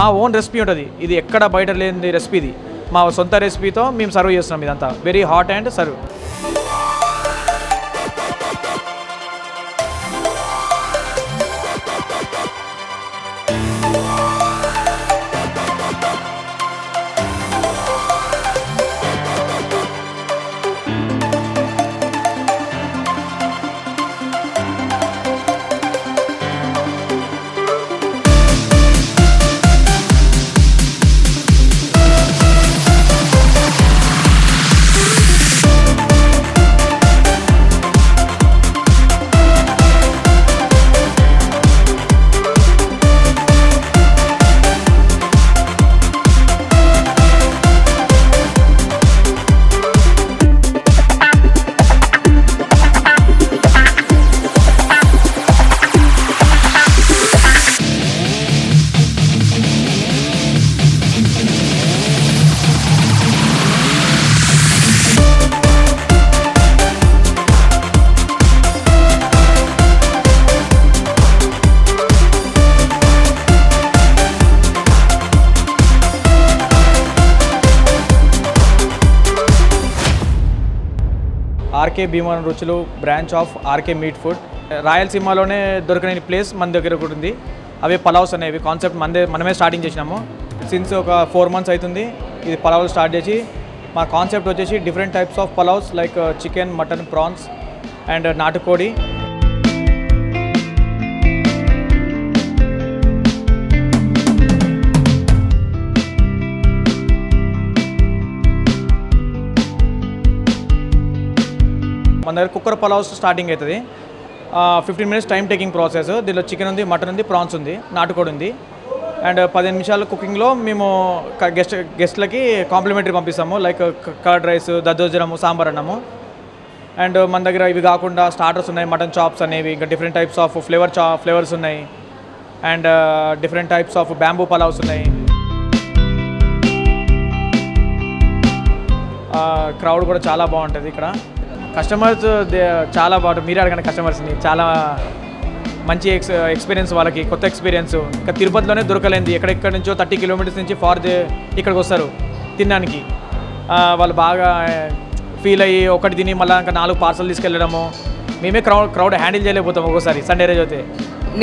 మా own recipe ఉంటుంది. ఇది ఎక్కడ బయట లేని రెసిపీ. ఇది మా సొంత రెసిపీతో మేము సర్వ్ చేస్తున్నాం. ఇదంతా very hot and serve. RK Bhimavaram రుచులు branch of RK meat food. రాయలసీమలోనే దొరకని ప్లేస్ మన దగ్గర కూడా ఉంది. అవే పలావ్స్ అనేవి కాన్సెప్ట్ మనమే స్టార్టింగ్ చేసినాము. సిన్స్ ఒక 4 months అవుతుంది ఇది పలావ్లు స్టార్ట్ చేసి. మా కాన్సెప్ట్ వచ్చేసి different types of pulaos like chicken, mutton, prawns and నాటుకోడి. మన దగ్గర కుక్కర్ పలావ్స్ స్టార్టింగ్ అవుతుంది. 15 minutes టైం టేకింగ్ ప్రాసెస్. దీనిలో చికెన్ ఉంది, మటన్ ఉంది, ప్రాన్స్ ఉంది, నాటుకోడి ఉంది. అండ్ 15 నిమిషాల కుకింగ్లో మేము గెస్ట్లకి కాంప్లిమెంటరీ పంపిస్తాము. లైక్ కర్డ్ రైస్, దద్దోజనము, సాంబార్ అన్నము. అండ్ మన దగ్గర ఇవి కాకుండా స్టార్టర్స్ ఉన్నాయి, మటన్ చాప్స్ అనేవి, ఇంకా డిఫరెంట్ టైప్స్ ఆఫ్ ఫ్లేవర్స్ ఉన్నాయి. And different types of bamboo pulaos ఉన్నాయి. క్రౌడ్ కూడా చాలా బాగుంటుంది ఇక్కడ. కస్టమర్స్ చాలా బాగుంటుంది. మీరే అడగండి కస్టమర్స్ని. చాలా మంచి ఎక్స్పీరియన్స్ వాళ్ళకి, కొత్త ఎక్స్పీరియన్స్. ఇంకా తిరుపతిలోనే దొరకలేంది. ఎక్కడెక్కడి నుంచో 30 kilometers నుంచి ఇక్కడికి వస్తారు తినడానికి. వాళ్ళు బాగా ఫీల్ అయ్యి ఒకటి తిని మళ్ళీ ఇంకా 4 parcel తీసుకెళ్ళడము. మేమే క్రౌడ్ హ్యాండిల్ చేయలేకపోతాం ఒక్కోసారి సండే రోజు అయితే.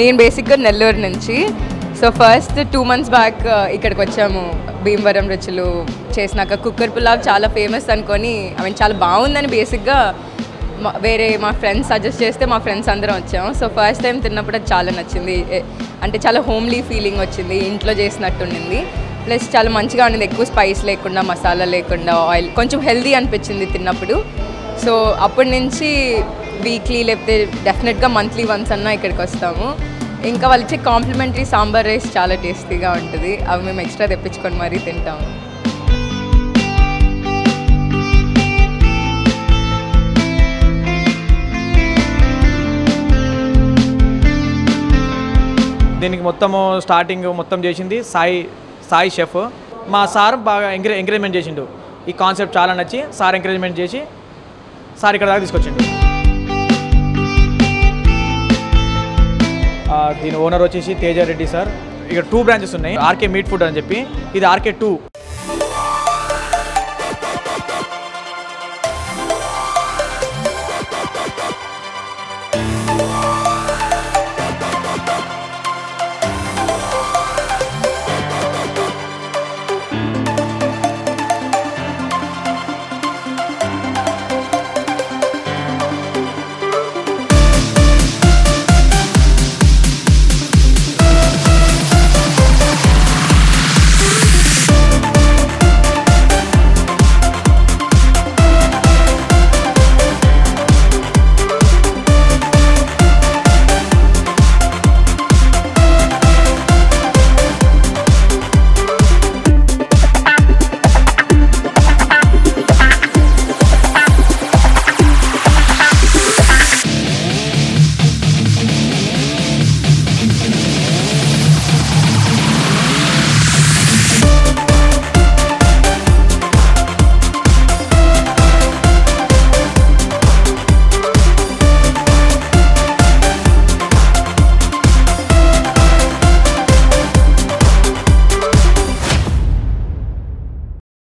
నేను బేసిక్గా నెల్లూరు నుంచి. సో ఫస్ట్ 2 months బ్యాక్ ఇక్కడికి వచ్చాము. భీమవరం రుచులు చేసినాక కుక్కర్ పులావ్ చాలా ఫేమస్ అనుకొని, చాలా బాగుందని బేసిక్గా వేరే మా ఫ్రెండ్స్ సజెస్ట్ చేస్తే మా ఫ్రెండ్స్ అందరం వచ్చాము. సో ఫస్ట్ టైం తిన్నప్పుడు అది చాలా నచ్చింది. అంటే చాలా హోమ్లీ ఫీలింగ్ వచ్చింది, ఇంట్లో చేసినట్టు ఉండింది. ప్లస్ చాలా మంచిగా ఉండింది. ఎక్కువ స్పైస్ లేకుండా, మసాలా లేకుండా, ఆయిల్, కొంచెం హెల్దీ అనిపించింది తిన్నప్పుడు. సో అప్పటి నుంచి వీక్లీ లేకపోతే డెఫినెట్గా మంత్లీ వన్స్ అన్నా ఇక్కడికి వస్తాము. ఇంకా వాళ్ళు ఇచ్చే కాంప్లిమెంటరీ సాంబార్ రైస్ చాలా టేస్టీగా ఉంటుంది. అవి మేము ఎక్స్ట్రా తెప్పించుకొని మరీ తింటాము. దీనికి మొత్తము స్టార్టింగ్ మొత్తం చేసింది సాయి షెఫ్. మా సార్ బాగా ఎంకరేజ్మెంట్ చేసిండు. ఈ కాన్సెప్ట్ చాలా నచ్చి సార్ ఎంకరేజ్మెంట్ చేసి సార్ ఇక్కడ దాకా తీసుకొచ్చిండు. దీని ఓనర్ వచ్చేసి తేజారెడ్డి సార్. ఇక్కడ 2 branches ఉన్నాయి. ఆర్కే మీట్ ఫుడ్ అని చెప్పి, ఇది RK2.